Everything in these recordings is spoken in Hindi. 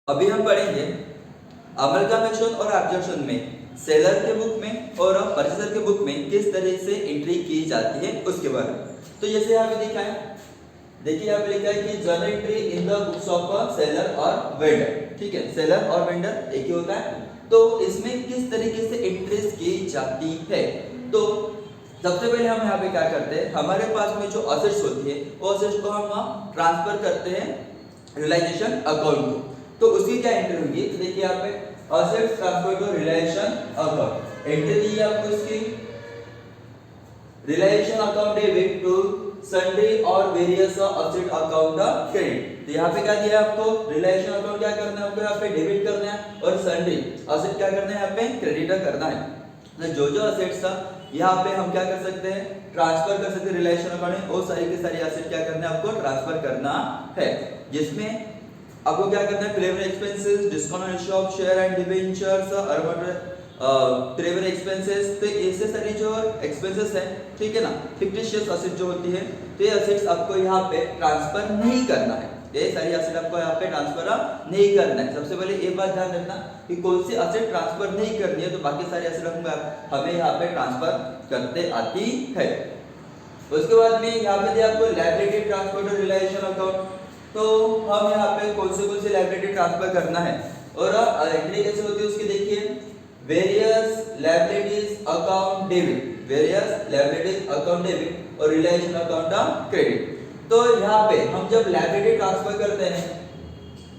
अभी हम पढ़ेंगे अमलगामेशन और एब्जॉर्प्शन में सेलर के बुक में और परचेसर के बुक में किस तरह से एंट्री की जाती है उसके बारे में। तो जैसे यहाँ पे लिखा है, देखिए यहाँ पे लिखा है कि journal entry in the books of seller और वेंडर। ठीक है, सेलर और वेंडर एक ही होता है। तो इसमें किस तरीके से एंट्रीज की जाती है, तो सबसे पहले हम यहाँ पे क्या करते हैं, हमारे पास में जो असेट्स होती है वो असेट्स को हम ट्रांसफर करते हैं रियलाइजेशन अकाउंट को। तो उसकी क्या एंट्री होगी, तो देखिए यहाँ पे assets transfer to realisation account, entry दी है आपको इसकी realisation account debit to sundry और वेरियस असेट अकाउंट क्रेडिट। तो यहाँ पे क्या दिया है आपको, रियलाइजेशन अकाउंट क्या करना है आपको यहाँ पे डेबिट करना है और सन्ड्री असेट क्या करना है यहाँ पे क्रेडिट करना है। तो जो असेट्स था यहाँ पे हम क्या कर सकते हैं, ट्रांसफर कर सकते हैं रियलाइजेशन अकाउंट में। वो सारी की सारी असेट क्या करना है आपको ट्रांसफर करना है, जिसमें आपको क्या करना है, preliminary expenses, discount issue of share and debentures, preliminary expenses, तो ऐसे सारी जो एक्सपेंसेस है, ठीक है ना, फिक्टिशियस असेट जो होती है, तो ये असेट्स आपको यहाँ पे ट्रांसफर नहीं करना है। ये सारी असेट आपको यहाँ पे ट्रांसफर नहीं करना है। सबसे पहले ये बात ध्यान रखना कि कौन सी असेट ट्रांसफर नहीं करनी है, तो बाकी सारी असेट हमें यहाँ पे ट्रांसफर करते आती है। उसके बाद में यहाँ पे दिया आपको liability transfer to realisation account. तो हम यहाँ पे कौन से लायबिलिटी ट्रांसफर करना है और एंट्री कैसे होती है उसकी देखिए, various liabilities account debit, various liabilities account debit और रियलाइजेशन अकाउंट क्रेडिट। तो यहाँ पे हम जब लायबिलिटी ट्रांसफर करते हैं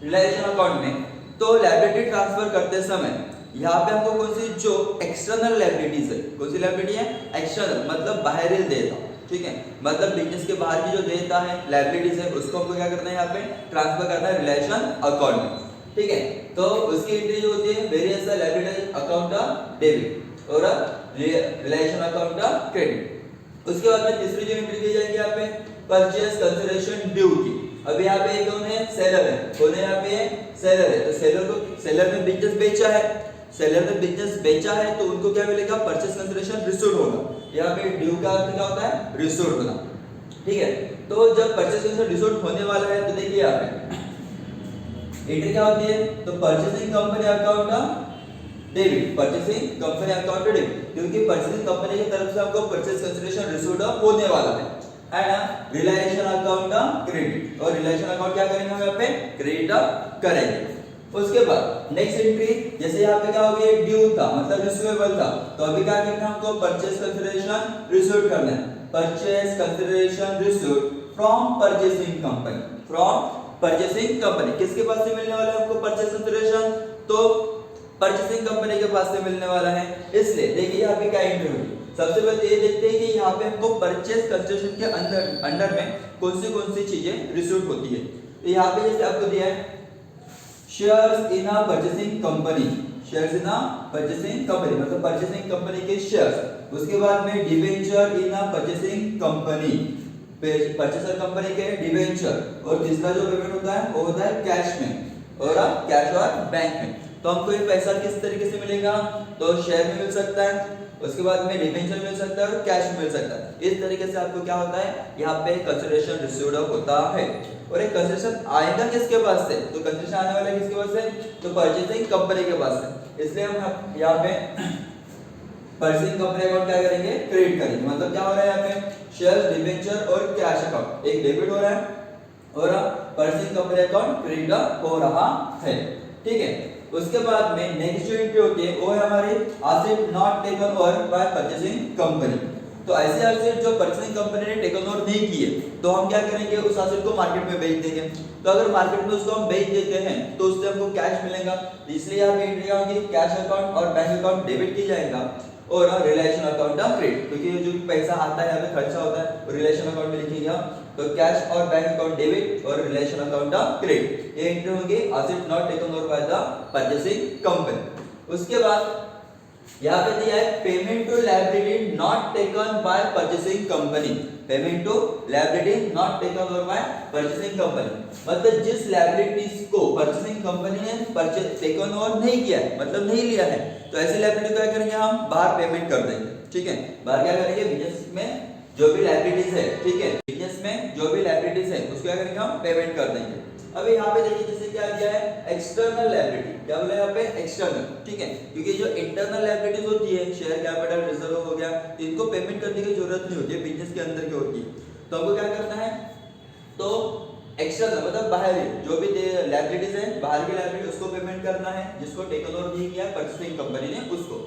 रियलाइजेशन अकाउंट में, तो लायबिलिटी ट्रांसफर करते समय यहाँ पे हमको कौन सी जो एक्सटर्नल लायबिलिटीज है, कौन सी लायबिलिटी है एक्सटर्नल, मतलब बाहरी देयता, ठीक है, मतलब बिजनेस के बाहर की जो देयता है लायबिलिटीज है उसको हमको क्या करना है यहाँ पे ट्रांसफर करना है रियलाइजेशन अकाउंट में। ठीक है, तो उसकी एंट्री जो होती है वेरियस लायबिलिटी अकाउंट डेबिट और रियलाइजेशन अकाउंट क्रेडिट। उसके बाद में तीसरी जो एंट्री की जाएगी यहाँ पे परचेस कंसिडरेशन ड्यू की। अभी यहाँ पे कौन है, सेलर है, कौन है यहाँ पे सेलर है। तो सेलर ने बिजनेस बेचा है, सेलर ने बिजनेस बेचा है तो उनको क्या मिलेगा, परचेस कंसिडरेशन रिसीव्ड होगा। यहाँ पे ड्यू का अर्थ क्या होता है, रिसीव्ड होना। ठीक है, तो जब परचेस कंसिडरेशन रिसीव्ड होने वाला है तो देखिए यहाँ पे एंट्री क्या होती है, तो purchasing company account debit, purchasing company account debit, क्योंकि परचेसिंग कंपनी की तरफ से आपको परचेस कंसिडरेशन रिसीव्ड होने वाला है ना। रियलाइजेशन अकाउंट क्रेडिट, और रियलाइजेशन अकाउंट क्या करेंगे हम यहाँ पे क्रेडिट करेंगे। उसके बाद नेक्स्ट एंट्री, जैसे यहाँ पे क्या हो गया, ड्यू था मतलब रिसीवेबल था, तो अभी क्या करना है हमको परचेस कंसिडरेशन रिसीव्ड करना है। Purchase consideration received from purchasing company, from purchasing company, किसके पास से मिलने वाला है हमको परचेस कंसिडरेशन, तो परचेसिंग कंपनी के पास से मिलने वाला है। इसलिए देखिए यहाँ पे क्या एंट्री होगी, सबसे पहले ये देखते हैं कि यहाँ पे हमको परचेस कंसिडरेशन के अंडर में कौन सी चीजें रिसीव्ड होती है। तो यहाँ पे जैसे आपको दिया है shares in a purchasing company, shares in a purchasing company मतलब परचेसिंग कंपनी के शेयर्स। उसके बाद में डिबेंचर इन अ परचेसिंग कंपनी, परचेसर कंपनी के डिबेंचर। और तीसरा जो पेमेंट होता है वो होता है कैश में, और कैश और बैंक में। तो हमको ये पैसा किस तरीके से मिलेगा, तो शेयर में मिल सकता है, उसके बाद में डिबेंचर मिल सकता है और कैश मिल सकता है। इस तरीके से आपको क्या होता है, यहाँ पे कंसिडरेशन रिसीव्ड होता है। और एक कंसिडरेशन आएगा किसके पास से, तो कंसिडरेशन आने वाला है किसके पास से, तो परचेसिंग कंपनी के पास से। इसलिए हम यहाँ पे परचेसिंग कंपनी अकाउंट क्या करेंगे, क्रेडिट करेंगे। मतलब क्या हो रहा है यहाँ पे शेयर्स, डिबेंचर और कैश अकाउंट एक डेबिट हो रहा है और परचेसिंग कंपनी अकाउंट क्रेडिट हो रहा है। ठीक है, उसके बाद में नेक्स्ट जो एंट्री होती है वो है हमारी asset not taken over by purchasing company. तो ऐसे एसेट जो परचेसिंग कंपनी ने टेकन ओवर नहीं किए तो हम क्या करेंगे, उस एसेट को मार्केट में बेच देंगे। तो अगर मार्केट में उसको हम बेच देते हैं तो उससे हमको कैश मिलेगा, इसलिए यहाँ पे एंट्री होगी कैश अकाउंट और बैंक अकाउंट डेबिट की जाएगा और रियलाइजेशन अकाउंट क्रेडिट, क्योंकि जो पैसा आता है यहाँ पे खर्चा होता है रियलाइजेशन अकाउंट में लिखिएगा। तो कैश और बैंक अकाउंट डेबिट और रियलाइजेशन अकाउंट क्रेडिट, ये एंट्री होंगे asset not taken over by the purchasing company. उसके बाद यहाँ पे दिया है payment to liability not taken by purchasing company, payment to liability not taken over by purchasing company, मतलब जिस लायबिलिटीज को परचेसिंग कंपनी ने टेकन ओवर नहीं किया है, मतलब नहीं लिया है, तो ऐसी लायबिलिटी क्या करेंगे हम बाहर पेमेंट कर देंगे। ठीक है, बाहर क्या करेंगे, बिजनेस में जो भी लायबिलिटीज है, ठीक है, बिजनेस में जो भी लायबिलिटीज है उसको क्या करेंगे हम पेमेंट कर देंगे। अभी यहाँ पे देखिए जैसे क्या दिया है एक्सटर्नल लायबिलिटी, क्या बोला है यहाँ पे एक्सटर्नल, ठीक है, क्योंकि जो इंटरनल लायबिलिटीज होती है शेयर कैपिटल रिजर्व हो गया, तो इनको पेमेंट करने की जरूरत नहीं होती है, बिजनेस के अंदर की होती है। तो हमको क्या करना है, तो एक्सटर्नल मतलब बाहरी जो भी लायबिलिटीज है, बाहर की लायबिलिटी उसको पेमेंट करना है, जिसको टेकन ओवर नहीं किया परचेसिंग कंपनी ने उसको।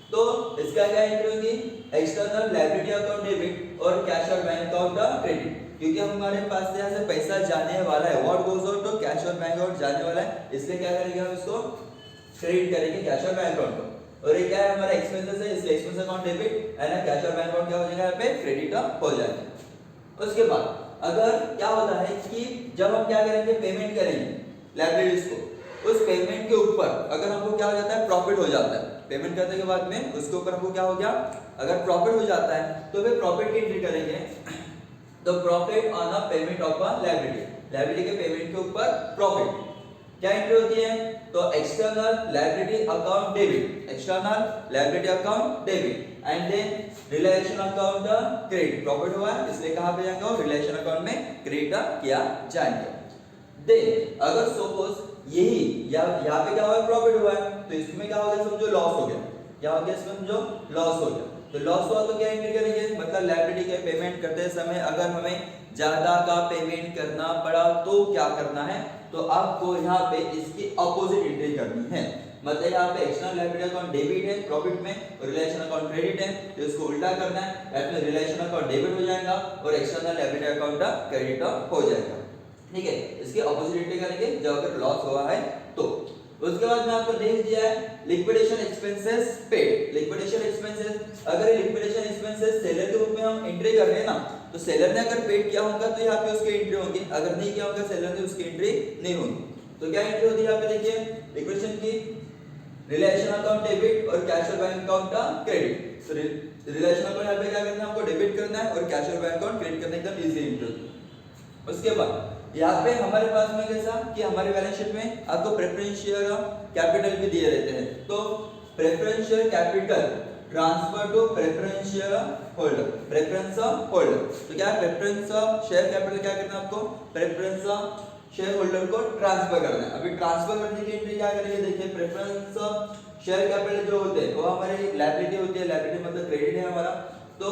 तो इसका क्या एंट्री होगी, एक्सटर्नल लायबिलिटी अकाउंट डेबिट और कैश और बैंक अकाउंट क्रेडिट, क्योंकि हमारे पास से यहाँ से पैसा जाने वाला है, व्हाट गोज आउट तो कैश और बैंक अकाउंट जाने वाला है, इसलिए क्या करेंगे हम इसको क्रेडिट करेंगे कैश और बैंक अकाउंट को। और ये क्या है हमारा एक्सपेंसेस है, इसलिए expense account debit and cash और बैंक अकाउंट क्या हो जाएगा यहाँ पे क्रेडिट हो जाएगा। उसके बाद अगर क्या होता है कि जब हम क्या करेंगे पेमेंट करेंगे लायबिलिटीज को, उस पेमेंट के ऊपर अगर हमको क्या हो जाता है प्रॉफिट हो जाता है, पेमेंट करने के बाद में उसके ऊपर हमको क्या हो गया, अगर प्रॉफिट हो जाता है तो फिर प्रॉफिट की एंट्री करेंगे, तो profit on a payment of a liability, liability के पेमेंट के ऊपर प्रॉफिट क्या एंट्री होती है, तो external liability account debit, external liability account debit and then relation account credit, profit हुआ है इसलिए कहां पे जाएगा, रिलेशन अकाउंट में क्रेडिट किया जाएगा। देन अगर सपोज यही यहाँ पे क्या हुआ प्रॉफिट हुआ है, तो इसमें क्या हो गया समझो लॉस हो गया, क्या हो गया इसमें समझो लॉस हो गया, तो लॉस हुआ तो क्या एंट्री करेंगे, मतलब लायबिलिटी के पेमेंट करते समय अगर हमें ज्यादा का पेमेंट करना पड़ा तो क्या करना है, तो आपको यहाँ पे इसकी अपोजिट एंट्री करनी है, मतलब यहाँ पे एक्सटर्नल लायबिलिटी अकाउंट डेबिट है प्रॉफिट में और रिलेशन अकाउंट क्रेडिट है, तो इसको उल्टा करना है, इसमें रिलेशन अकाउंट डेबिट हो जाएगा और एक्सटर्नल लायबिलिटी अकाउंट क्रेडिट हो जाएगा, ठीक है, इसके अपोजिट एंट्री करेंगे जब अगर लॉस हुआ है तो। उसके बाद में आपको नेक्स्ट दिया है liquidation expenses paid, liquidation expenses, अगर लिक्विडेशन एक्सपेंसेस सेलर के रूप में हम एंट्री कर रहे हैं ना, तो सेलर ने अगर पेड किया होगा तो यहाँ पे उसकी एंट्री होगी, अगर नहीं किया होगा सेलर ने उसकी एंट्री नहीं होगी, तो क्या एंट्री होती है यहाँ पे देखिए लिक्विडेशन की रिलेशन अकाउंट डेबिट और कैश और बैंक अकाउंट क्रेडिट, तो रिलेशन अकाउंट यहाँ पे क्या करना है हमको डेबिट करना है और कैश और बैंक अकाउंट क्रेडिट करना एकदम इजी एंट्री। उसके बाद यहाँ पे हमारे पास में कैसा कि हमारे बैलेंस शीट में आपको प्रेफरेंस शेयर कैपिटल भी दिए रहते हैं, तो preference share capital transfer to preference share holder, preference holder, तो क्या है प्रेफरेंस शेयर कैपिटल क्या करना है आपको, प्रेफरेंस शेयर होल्डर को ट्रांसफर करना है। अभी ट्रांसफर करने की एंट्री क्या करेंगे देखिए, प्रेफरेंस शेयर कैपिटल जो होते हैं वो हमारी लायबिलिटी होती है, लायबिलिटी मतलब क्रेडिट है हमारा, तो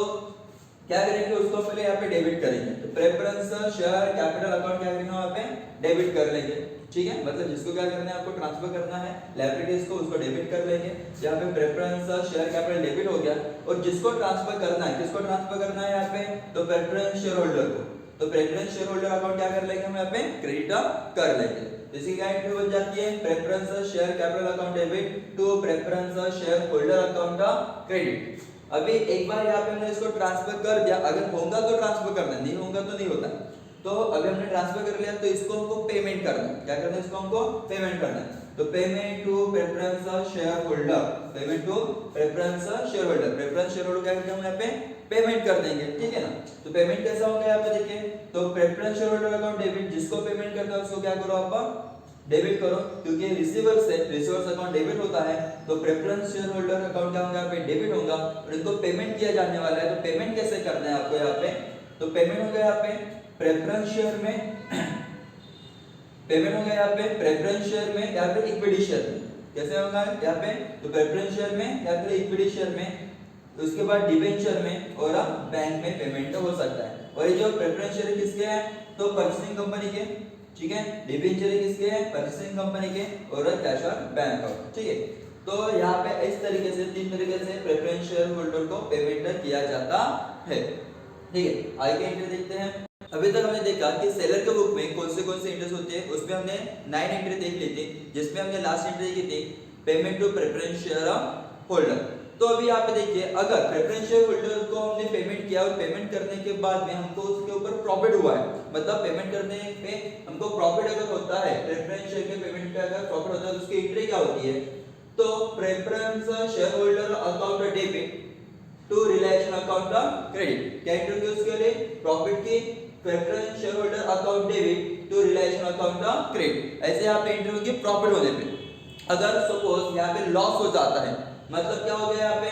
क्या करेंगे उसको पहले यहाँ पे डेबिट करेंगे, तो प्रेफरेंस शेयर कैपिटल अकाउंट क्या करेंगे वहाँ पे डेबिट कर लेंगे, ठीक है, मतलब जिसको क्या करना है आपको ट्रांसफर करना है लायबिलिटीज को उसको डेबिट कर लेंगे, यहाँ पे प्रेफरेंस शेयर कैपिटल डेबिट हो गया, और जिसको ट्रांसफर करना है, किसको ट्रांसफर करना है यहाँ पे, तो प्रेफरेंस शेयर होल्डर को, तो प्रेफरेंस शेयर होल्डर अकाउंट क्या कर लेंगे हम यहाँ पे क्रेडिट कर लेंगे, इसकी क्या एंट्री बन जाती है preference share capital account debit to preference share holder account credit. अभी एक बार यहाँ पे हमने इसको ट्रांसफर कर दिया, अगर होगा तो ट्रांसफर करना, नहीं होगा तो नहीं होता, तो अभी हमने ट्रांसफर कर लिया तो इसको हमको पेमेंट करना है, क्या करना है इसको हमको पेमेंट करना है, तो payment to preference share holder, payment to preference share holder, preference share holder क्या करेंगे हम यहाँ पे पेमेंट कर देंगे, ठीक है ना, तो पेमेंट कैसा होगा यहाँ पे देखिए, तो preference share holder account debit, जिसको पेमेंट करना है उसको क्या करो आप डेबिट करो, क्योंकि रिसीवर्स से रिसीवर्स अकाउंट डेबिट होता है, तो प्रेफरेंस शेयर होल्डर अकाउंट क्या होगा यहाँ पे डेबिट होगा, और इनको पेमेंट किया जाने वाला है, तो पेमेंट कैसे करना है आपको यहाँ पे, तो पेमेंट होगा यहाँ पे प्रेफरेंस शेयर में पेमेंट होगा यहाँ पे प्रेफरेंस शेयर में, यहाँ पे इक्विटी शेयर में, कैसे होगा यहाँ पे, तो प्रेफरेंस शेयर में या फिर इक्विटी शेयर में, उसके बाद डिबेंचर में और बैंक में पेमेंट हो सकता है, और ये जो प्रेफरेंस शेयर किसके हैं, तो परचेसिंग कंपनी के, ठीक है, डिबेंचर किसके हैं, परचेसिंग कंपनी के, और कैश और बैंक अकाउंट, ठीक है, तो यहाँ पे इस तरीके से तीन तरीके से प्रेफरेंस शेयर होल्डर को पेमेंट किया जाता है, ठीक है। आगे एंट्री देखते हैं। अभी तक हमने देखा कि सेलर के बुक में कौन से एंट्रीज होती है, उसमें हमने 9 एंट्री देख ली थी, जिसमें हमने लास्ट एंट्री की थी payment to preference share holder. तो अभी यहाँ पे देखिए, अगर प्रेफरेंस शेयर होल्डर को हमने पेमेंट किया और पेमेंट करने के बाद में हमको उसके ऊपर प्रॉफिट हुआ है, मतलब पेमेंट करने पे हमको प्रॉफिट अगर होता है, प्रेफरेंस शेयर के पेमेंट पे अगर प्रॉफिट होता है तो उसकी एंट्री क्या होती है, तो preference share holder account debit to relation account credit, क्या एंट्री होगी उसके लिए, प्रॉफिट की preference share holder account debit to relation account credit, ऐसे यहाँ पे एंट्री होगी प्रॉफिट होने पे। अगर सपोज यहाँ पे लॉस हो जाता है, मतलब क्या हो गया यहाँ पे,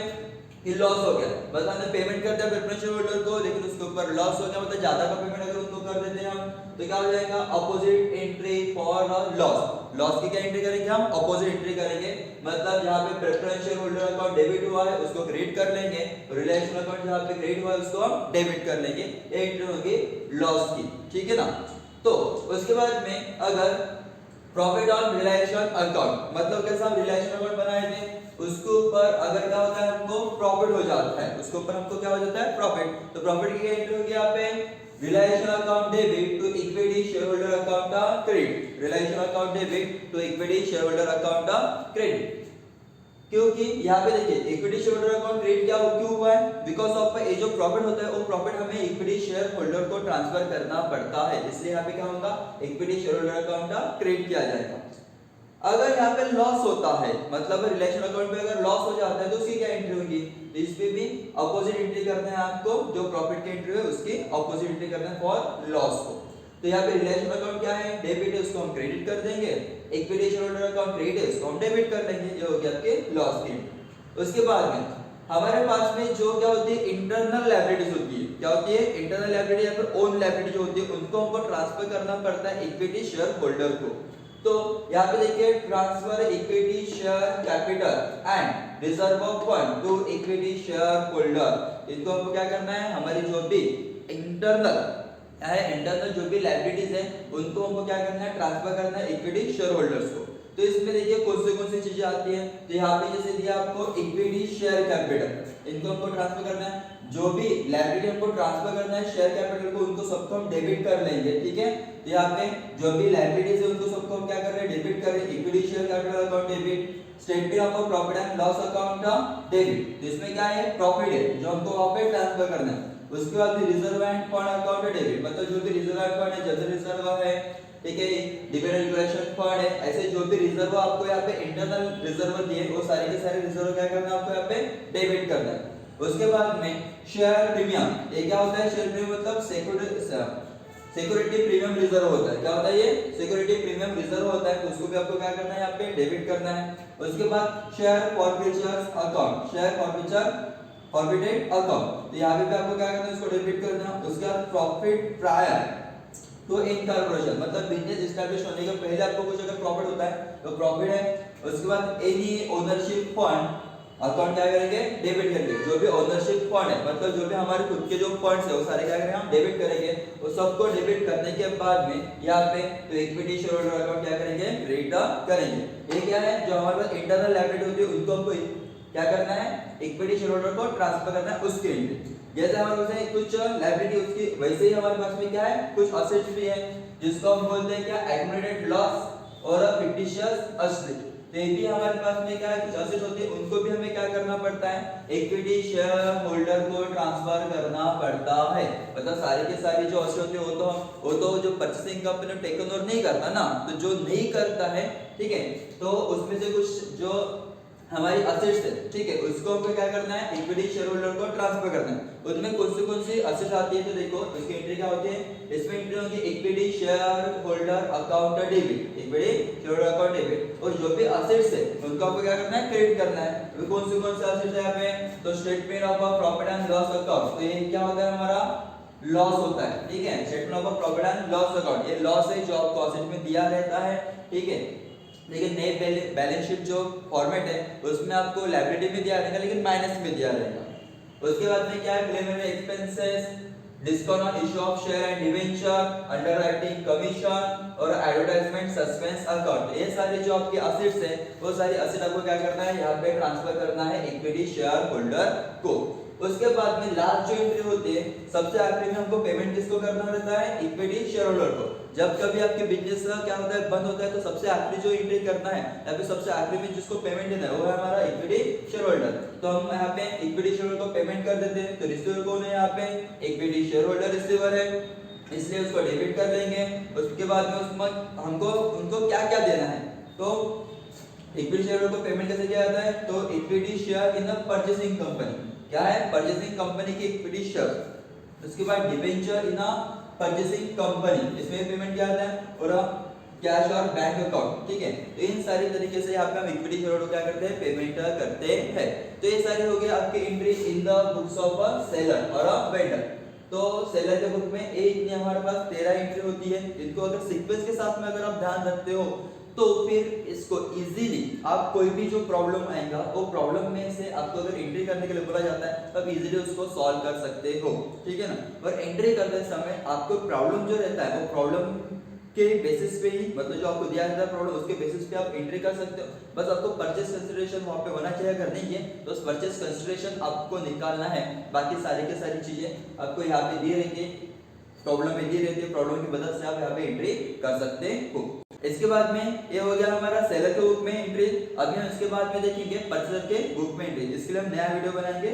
कि लॉस हो गया, मतलब हमने पेमेंट कर दिया प्रेफरेंस शेयर होल्डर को, लेकिन उसके ऊपर लॉस हो गया, मतलब ज्यादा का पेमेंट अगर उनको कर देते हैं हम, तो क्या हो जाएगा, opposite entry for loss. Loss की क्या एंट्री करेंगे हम, अपोजिट एंट्री करेंगे, मतलब यहाँ पे preference share holder account debit हुआ है उसको क्रेडिट कर लेंगे, रिलायंस अकाउंट जहाँ पे क्रेडिट हुआ है उसको हम डेबिट कर लेंगे, ये एंट्री होगी लॉस की, ठीक है ना। तो उसके बाद में अगर प्रॉफिट ऑन रिलायंस अकाउंट, मतलब कैसा हम रिलायंस अकाउंट बनाए थे, उसके ऊपर अगर क्या होता है, हमको प्रॉफिट हो जाता है, उसके ऊपर हमको क्या हो जाता है, प्रॉफिट, तो प्रॉफिट की एंट्री होगी यहाँ पे Reliance account debit to equity share holder account credit, Reliance account debit to equity share holder account credit. क्योंकि यहाँ पे देखिए equity share holder account credit क्यों हुआ है, बिकॉज ऑफ ये जो प्रॉफिट होता है वो प्रॉफिट हमें इक्विटी शेयर होल्डर को ट्रांसफर करना पड़ता है, इसलिए यहाँ पे क्या होगा, equity share holder account credit किया जाएगा। अगर यहाँ पे लॉस होता है, मतलब रिलेशन अकाउंट पे अगर लॉस हो जाता है तो उसकी क्या एंट्री होगी, इस पे भी अपोजिट एंट्री करना है आपको, जो प्रॉफिट की एंट्री है उसकी अपोजिट एंट्री करना है फॉर लॉस को। तो यहाँ पे रिलेशन अकाउंट क्या है, डेबिट है, उसको हम क्रेडिट कर देंगे, equity share holder account credit है, उसको हम डेबिट कर देंगे, ये हो गया आपके लॉस की एंट्री। उसके बाद में हमारे पास में जो क्या होती है, इंटरनल लायबिलिटीज होती है, क्या होती है, इंटरनल लायबिलिटी या फिर ओन लायबिलिटी जो होती है, उनको हमको ट्रांसफर करना पड़ता है इक्विटी शेयर होल्डर को। तो यहाँ पे देखिए transfer equity share capital and reserve of fund to equity share holder, इनको हमको क्या करना है, हमारी जो भी इंटरनल जो भी लायबिलिटीज है उनको हमको क्या करना है, ट्रांसफर करना है इक्विटी शेयर होल्डर्स को। तो इसमें देखिए कौन सी चीजें आती हैं, तो यहाँ पे जैसे दिया आपको इक्विटी शेयर कैपिटल, इनको हमको ट्रांसफर करना है, जो भी लायबिलिटी हमको ट्रांसफर करना है शेयर कैपिटल को, उनको सबको हम डेबिट कर लेंगे, ठीक है। तो यहाँ पे जो भी लायबिलिटीज है उनको सबको हम क्या कर रहे हैं, डेबिट कर रहे हैं, equity share capital account debit, statement of profit and loss account debit, तो इसमें क्या है, प्रॉफिट है जो हमको वहां पे ट्रांसफर करना है। उसके बाद reserve end fund account debit, मतलब जो भी रिजर्व एंड फंड है, जनरल रिजर्व है, ठीक है, डिविडेंड कैलकुलेशन फंड है, ऐसे जो भी रिजर्व आपको यहाँ पे इंटरनल रिजर्व दिए वो सारे के सारे रिजर्व क्या करना है आपको यहाँ पे डेबिट करना है। उसके बाद में शेयर प्रीमियम, ये क्या होता है, शेयर प्रीमियम मतलब सिक्योरिटी प्रीमियम रिजर्व होता है, क्या होता है, ये सिक्योरिटी प्रीमियम रिजर्व होता है, तो उसको भी आपको क्या करना है, यहाँ पे डेबिट करना है। उसके बाद share forfeitures account, share forfeited account, तो यहाँ पे आपको क्या करना है, उसको डेबिट करना है। उसके बाद प्रॉफिट प्रायर तो इनकॉर्पोरेशन, मतलब बिजनेस एस्टैब्लिश होने के पहले आपको कुछ अगर प्रॉफिट होता है तो प्रॉफिट है। उसके बाद एनी ओनरशिप फंड अकाउंट क्या करेंगे, डेबिट करेंगे, जो भी ओनरशिप फंड है, मतलब जो भी हमारे खुद के जो फंड्स है वो सारे क्या करेंगे, हम डेबिट करेंगे। वो सबको डेबिट करने के बाद में यहाँ पे तो इक्विटी शेयर होल्डर अकाउंट क्या करेंगे, क्रेडिट करेंगे। ये क्या है, जो हमारे पास इंटरनल लायबिलिटी होती है उनको हमको क्या करना है, इक्विटी शेयर होल्डर को ट्रांसफर करना है उसके लिए। जैसे हमारे पास कुछ लायबिलिटी उसकी, वैसे ही हमारे पास में क्या है, कुछ असेट्स भी है जिसको हम बोलते हैं क्या, एक्यूमुलेटेड लॉस और फिक्टिशियस असेट, तो ये भी हमारे पास में क्या है, कुछ असेट्स होते हैं, उनको भी हमें क्या करना पड़ता है, इक्विटी शेयर होल्डर को ट्रांसफर करना पड़ता है। मतलब सारी के सारी जो असेट्स होते हैं वो तो जो परचेसिंग कंपनी टेकन ओवर नहीं करता ना, तो जो नहीं करता है, ठीक है, तो उसमें से कुछ जो हमारी असेट्स है, ठीक है, उसको हमको क्या करना है, इक्विटी शेयर होल्डर को ट्रांसफर करना है। उसमें कौन सी असेट्स आती है, तो देखो इसकी एंट्री क्या होती है, इसमें एंट्री होगी equity share holder account debit, equity share holder account debit, और जो भी असेट्स है उनको आपको क्या करना है, क्रेडिट करना है। तो कौन से असेट्स है यहाँ पे, तो statement of profit and loss account, तो ये क्या होता है, हमारा लॉस होता है, ठीक है, statement of profit and loss account, ये लॉस है जो आपको असेट में दिया रहता है, ठीक है। लेकिन नए बैलेंस शीट जो फॉर्मेट है उसमें आपको लायबिलिटी में दिया रहेगा लेकिन माइनस में दिया रहेगा। उसके बाद में क्या है, preliminary expenses, discount on issue of share and debenture, underwriting commission और एडवर्टाइजमेंट सस्पेंस अकाउंट, ये सारे जो आपके असेट्स है वो सारी असेट आपको क्या करना है, यहाँ पे ट्रांसफर करना है इक्विटी शेयर होल्डर को। उसके बाद में लास्ट जो एंट्री होती है, सबसे आखिरी में हमको पेमेंट किसको करना रहता है, इक्विटी शेयर होल्डर को। जब कभी आपके बिजनेस का क्या होता है, बंद होता है, तो सबसे आखिरी जो एंट्री करना है या फिर सबसे आखिरी में जिसको पेमेंट देना है वो है हमारा इक्विटी शेयर होल्डर। तो हम यहाँ पे इक्विटी शेयर होल्डर को पेमेंट कर देते हैं, तो रिसीवर कौन है, यहाँ पे इक्विटी शेयर होल्डर रिसीवर है, इसलिए उसको डेबिट कर लेंगे। उसके बाद में उसमें हमको उनको क्या क्या देना है, तो इक्विटी शेयर होल्डर को पेमेंट कैसे किया जाता है, तो equity share in the purchasing company, क्या है, परचेसिंग कंपनी की इक्विटी शेयर। उसके बाद डिबेंचर इन अ परचेसिंग कंपनी, इसमें पेमेंट क्या आता है, और कैश और बैंक अकाउंट, ठीक है। तो इन सारी तरीके से यहाँ पे हम इक्विटी शेयर होल्डर क्या करते हैं, पेमेंट करते हैं। तो ये सारे हो गए आपके entry in the books of a seller और अ वेंडर। तो सेलर के बुक में इतनी हमारे पास 13 एंट्री होती है। इनको अगर सीक्वेंस के साथ में अगर आप ध्यान रखते हो तो फिर इसको इजीली आप कोई भी जो प्रॉब्लम आएगा वो प्रॉब्लम में से आपको अगर एंट्री करने के लिए बोला जाता है तब इजीली उसको सॉल्व कर सकते हो, ठीक है ना। और एंट्री करते समय आपको प्रॉब्लम जो रहता है वो प्रॉब्लम के बेसिस पे ही, मतलब जो आपको दिया जाता है प्रॉब्लम उसके बेसिस पे आप एंट्री कर सकते हो। बस आपको परचेस कंसीडरेशन वहां पे होना चाहिए, अगर नहीं है तो उस परचेस कंसीडरेशन आपको निकालना है। बाकी सारी की सारी चीजें आपको यहाँ पे दी रहती है, प्रॉब्लम में दी रहती है, प्रॉब्लम की मदद से आप यहाँ पे एंट्री कर सकते हो। इसके बाद में ये हो गया हमारा सेलर के बुक में एंट्री। अभी हम इसके बाद में देखेंगे परचेजर के बुक में एंट्री। इसके लिए हम नया वीडियो बनाएंगे।